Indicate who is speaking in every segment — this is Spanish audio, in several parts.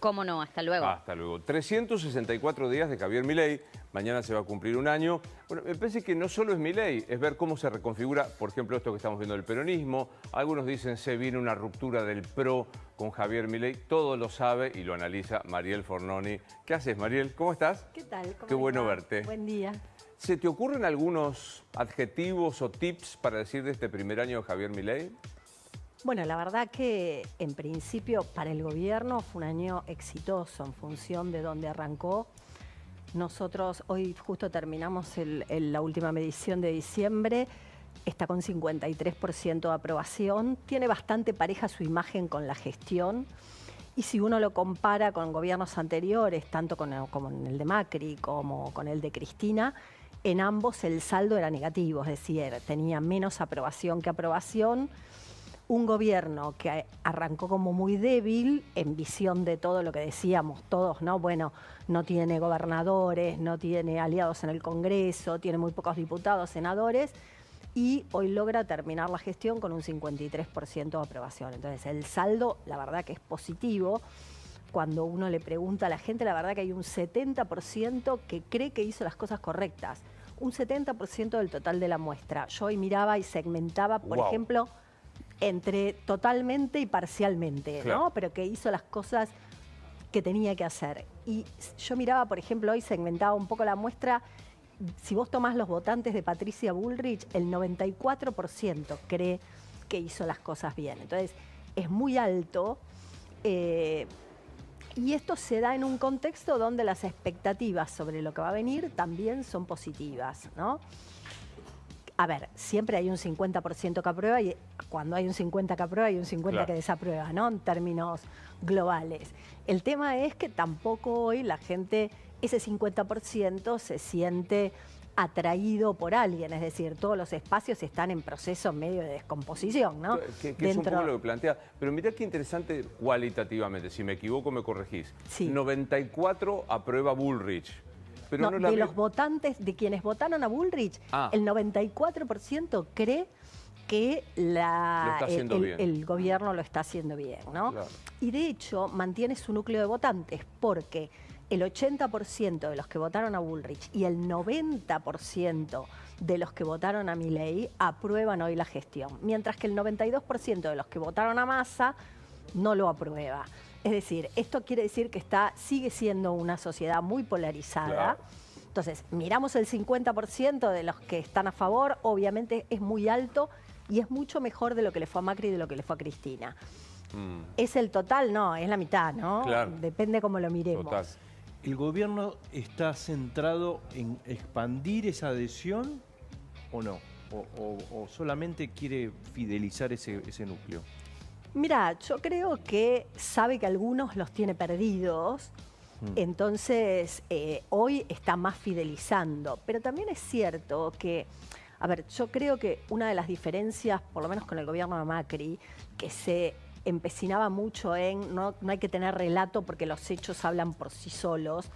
Speaker 1: Cómo no, hasta luego.
Speaker 2: Hasta luego. 364 días de Javier Milei. Mañana se va a cumplir un año. Bueno, me parece que no solo es Milei, es ver cómo se reconfigura, por ejemplo, esto que estamos viendo del peronismo. Algunos dicen se viene una ruptura del PRO con Javier Milei. Todo lo sabe y lo analiza Mariel Fornoni. ¿Qué haces, Mariel? ¿Cómo estás?
Speaker 3: ¿Qué tal?
Speaker 2: Qué bueno verte.
Speaker 3: Buen día.
Speaker 2: ¿Se te ocurren algunos adjetivos o tips para decir de este primer año de Javier Milei?
Speaker 3: Bueno, la verdad que en principio para el gobierno fue un año exitoso en función de dónde arrancó. Nosotros hoy justo terminamos la última medición de diciembre, está con 53% de aprobación, tiene bastante pareja su imagen con la gestión y si uno lo compara con gobiernos anteriores, tanto como en el de Macri como con el de Cristina, en ambos el saldo era negativo, es decir, tenía menos aprobación que aprobación. Un gobierno que arrancó como muy débil en visión de todo lo que decíamos todos, ¿no? Bueno, no tiene gobernadores, no tiene aliados en el Congreso, tiene muy pocos diputados, senadores, y hoy logra terminar la gestión con un 53% de aprobación. Entonces, el saldo, la verdad que es positivo. Cuando uno le pregunta a la gente, la verdad que hay un 70% que cree que hizo las cosas correctas. Un 70% del total de la muestra. Yo hoy miraba y segmentaba, por ejemplo, entre totalmente y parcialmente,
Speaker 2: claro,
Speaker 3: ¿no? Pero que hizo las cosas que tenía que hacer. Y yo miraba, por ejemplo, hoy segmentaba un poco la muestra. Si vos tomás los votantes de Patricia Bullrich, el 94% cree que hizo las cosas bien. Entonces, es muy alto. Y esto se da en un contexto donde las expectativas sobre lo que va a venir también son positivas, ¿no? A ver, siempre hay un 50% que aprueba y cuando hay un 50% que aprueba hay un 50%
Speaker 2: claro,
Speaker 3: que desaprueba, ¿no? En términos globales. El tema es que tampoco hoy la gente, ese 50% se siente atraído por alguien, es decir, todos los espacios están en proceso medio de descomposición, ¿no?
Speaker 2: Que es un poco lo que plantea. Pero mirá qué interesante cualitativamente, si me equivoco me corregís.
Speaker 3: Sí.
Speaker 2: 94 aprueba Bullrich. Pero
Speaker 3: No, de los votantes, de quienes votaron a Bullrich, el 94% cree que el gobierno lo está haciendo bien, ¿no?
Speaker 2: Claro.
Speaker 3: Y de hecho mantiene su núcleo de votantes porque el 80% de los que votaron a Bullrich y el 90% de los que votaron a Milei aprueban hoy la gestión, mientras que el 92% de los que votaron a Massa no lo aprueba. Es decir, esto quiere decir que sigue siendo una sociedad muy polarizada.
Speaker 2: Claro.
Speaker 3: Entonces, miramos el 50% de los que están a favor, obviamente es muy alto y es mucho mejor de lo que le fue a Macri y de lo que le fue a Cristina. ¿Es el total? No, es la mitad, ¿no?
Speaker 2: Claro.
Speaker 3: Depende cómo lo miremos.
Speaker 2: Total.
Speaker 4: ¿El gobierno está centrado en expandir esa adhesión o no? ¿O solamente quiere fidelizar ese núcleo?
Speaker 3: Mira, yo creo que sabe que algunos los tiene perdidos, entonces hoy está más fidelizando. Pero también es cierto que, a ver, yo creo que una de las diferencias, por lo menos con el gobierno de Macri, que se empecinaba mucho en no hay que tener relato porque los hechos hablan por sí solos.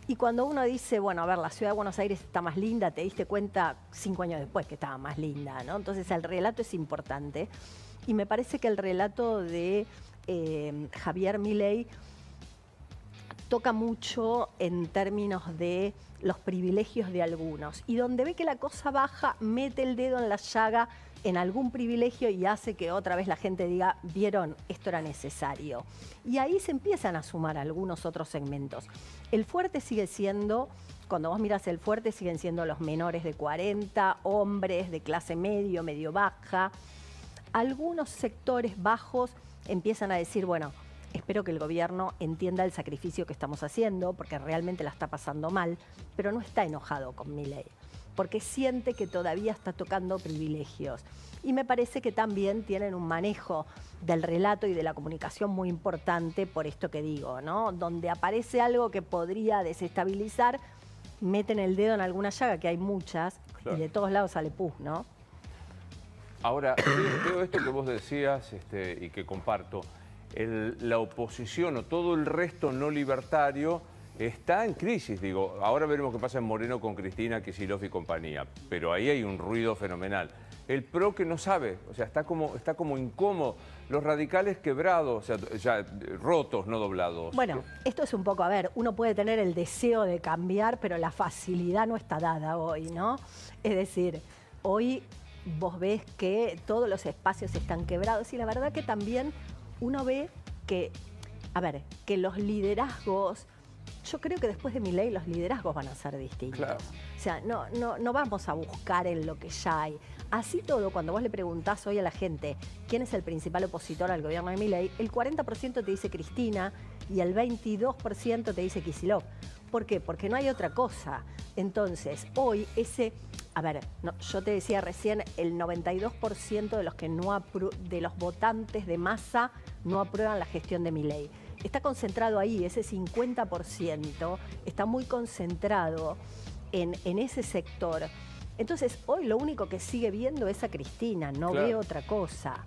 Speaker 3: Y cuando uno dice, bueno, a ver, la ciudad de Buenos Aires está más linda, te diste cuenta 5 años después que estaba más linda, ¿no? Entonces el relato es importante. Y me parece que el relato de Javier Milei toca mucho en términos de los privilegios de algunos. Y donde ve que la cosa baja, mete el dedo en la llaga en algún privilegio y hace que otra vez la gente diga, vieron, esto era necesario. Y ahí se empiezan a sumar algunos otros segmentos. El fuerte sigue siendo, cuando vos miras el fuerte, siguen siendo los menores de 40, hombres de clase medio, medio baja. Algunos sectores bajos empiezan a decir, bueno, espero que el gobierno entienda el sacrificio que estamos haciendo, porque realmente la está pasando mal, pero no está enojado con Milei, porque siente que todavía está tocando privilegios. Y me parece que también tienen un manejo del relato y de la comunicación muy importante por esto que digo, ¿no? Donde aparece algo que podría desestabilizar, meten el dedo en alguna llaga, que hay muchas, claro, y de todos lados sale pus, ¿no?
Speaker 2: Ahora, veo esto que vos decías y que comparto. La oposición o todo el resto no libertario está en crisis, digo. Ahora veremos qué pasa en Moreno con Cristina, Kicillof y compañía, pero ahí hay un ruido fenomenal. el PRO que no sabe, o sea, está como incómodo. Los radicales quebrados, o sea, ya rotos, no doblados.
Speaker 3: Bueno, esto es un poco, a ver, uno puede tener el deseo de cambiar, pero la facilidad no está dada hoy, ¿no? Es decir, hoy vos ves que todos los espacios están quebrados y la verdad que también uno ve que, a ver, que los liderazgos, yo creo que después de Milei los liderazgos van a ser distintos.
Speaker 2: Claro.
Speaker 3: O sea, no vamos a buscar en lo que ya hay. Así todo, cuando vos le preguntás hoy a la gente quién es el principal opositor al gobierno de Milei, el 40% te dice Cristina y el 22% te dice Kicillof. ¿Por qué? Porque no hay otra cosa. Entonces, hoy yo te decía recién, el 92% de los que de los votantes de masa no aprueban la gestión de Milei. Está concentrado ahí, ese 50% está muy concentrado en ese sector. Entonces, hoy lo único que sigue viendo es a Cristina, no ve otra cosa.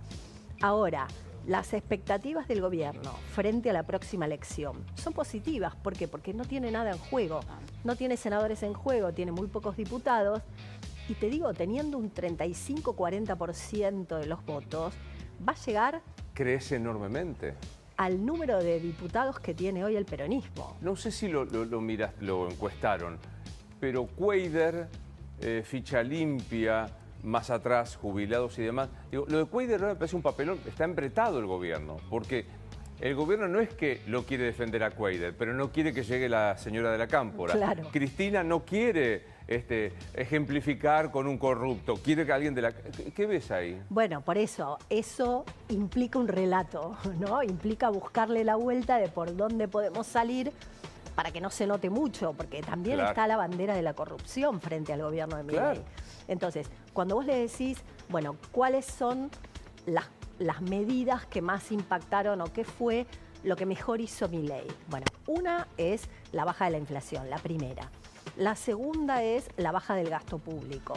Speaker 3: Ahora, las expectativas del gobierno frente a la próxima elección son positivas. ¿Por qué? Porque no tiene nada en juego. No tiene senadores en juego, tiene muy pocos diputados. Y te digo, teniendo un 35-40% de los votos, va a llegar...
Speaker 2: Crece enormemente.
Speaker 3: Al número de diputados que tiene hoy el peronismo.
Speaker 2: No sé si lo encuestaron, pero Cuéllar, ficha limpia, más atrás, jubilados y demás. Digo, lo de Cuéllar me parece un papelón, está empretado el gobierno, porque el gobierno no es que lo quiere defender a Cuéllar, pero no quiere que llegue la señora de la Cámpora.
Speaker 3: Claro.
Speaker 2: Cristina no quiere ejemplificar con un corrupto, quiere que alguien de la... ¿Qué ves ahí?
Speaker 3: Bueno, por eso implica un relato, ¿no? Implica buscarle la vuelta de por dónde podemos salir para que no se note mucho, porque también está la bandera de la corrupción frente al gobierno de Milei.
Speaker 2: Claro.
Speaker 3: Entonces, cuando vos le decís, bueno, ¿cuáles son las medidas que más impactaron o qué fue lo que mejor hizo Milei? Bueno, una es la baja de la inflación, la primera. La segunda es la baja del gasto público.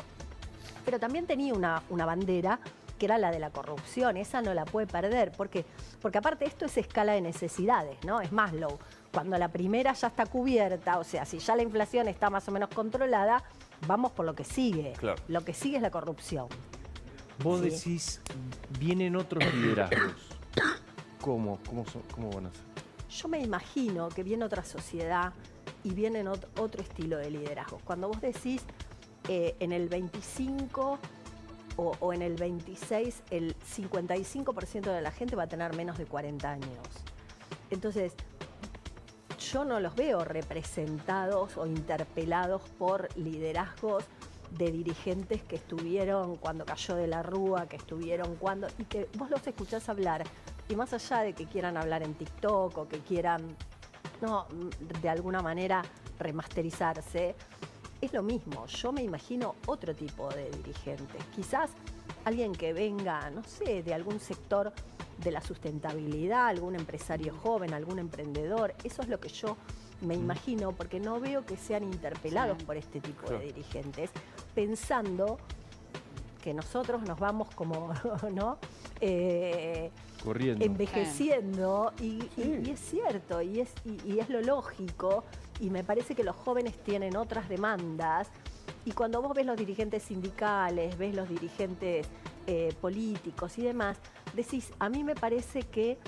Speaker 3: Pero también tenía una bandera que era la de la corrupción. Esa no la puede perder. ¿Por qué? Porque aparte esto es escala de necesidades, ¿no? Es Maslow. Cuando la primera ya está cubierta, o sea, si ya la inflación está más o menos controlada, vamos por lo que sigue.
Speaker 2: Claro.
Speaker 3: Lo que sigue es la corrupción.
Speaker 4: Vos decís, vienen otros liderazgos. ¿Cómo van a ser?
Speaker 3: Yo me imagino que viene otra sociedad y viene otro estilo de liderazgo. Cuando vos decís en el 25 o en el 26, el 55% de la gente va a tener menos de 40 años. Entonces, yo no los veo representados o interpelados por liderazgos de dirigentes que estuvieron cuando cayó de la Rúa, que estuvieron cuando... Y que vos los escuchás hablar, y más allá de que quieran hablar en TikTok o que quieran, de alguna manera remasterizarse, es lo mismo. Yo me imagino otro tipo de dirigentes. Quizás alguien que venga, no sé, de algún sector de la sustentabilidad, algún empresario joven, algún emprendedor. Eso es lo que yo me imagino, porque no veo que sean interpelados por este tipo de dirigentes, pensando que nosotros nos vamos como, ¿no?
Speaker 4: Corriendo.
Speaker 3: Envejeciendo, y es cierto, y es lo lógico, y me parece que los jóvenes tienen otras demandas, y cuando vos ves los dirigentes sindicales, ves los dirigentes políticos y demás, decís, a mí me parece que,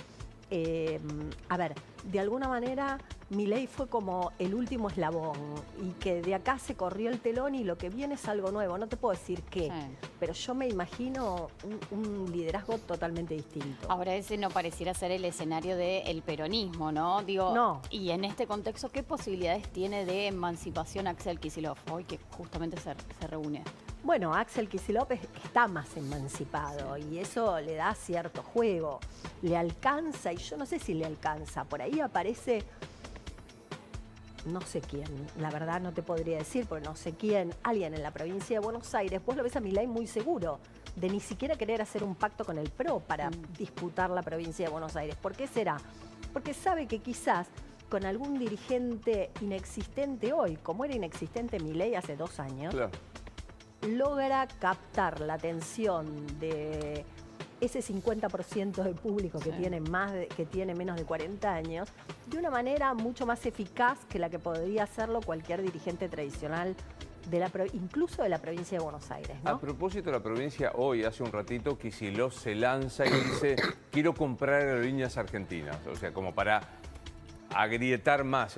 Speaker 3: de alguna manera Milei fue como el último eslabón y que de acá se corrió el telón y lo que viene es algo nuevo. No te puedo decir qué, pero yo me imagino un liderazgo totalmente distinto.
Speaker 1: Ahora ese no pareciera ser el escenario del peronismo, ¿no? Digo,
Speaker 3: no.
Speaker 1: Y en este contexto, ¿qué posibilidades tiene de emancipación Axel Kicillof hoy que justamente se reúne?
Speaker 3: Bueno, Axel Kicillof está más emancipado y eso le da cierto juego. Le alcanza, y yo no sé si le alcanza. Por ahí aparece, no sé quién, la verdad no te podría decir, porque no sé quién, alguien en la provincia de Buenos Aires. Vos lo ves a Milei muy seguro de ni siquiera querer hacer un pacto con el PRO para disputar la provincia de Buenos Aires. ¿Por qué será? Porque sabe que quizás con algún dirigente inexistente hoy, como era inexistente Milei hace 2 años, logra captar la atención de ese 50% del público que tiene menos de 40 años de una manera mucho más eficaz que la que podría hacerlo cualquier dirigente tradicional incluso de la provincia de Buenos Aires, ¿no?
Speaker 2: A propósito de la provincia, hoy, hace un ratito, Kicillof se lanza y dice, quiero comprar aerolíneas argentinas. O sea, como para agrietar más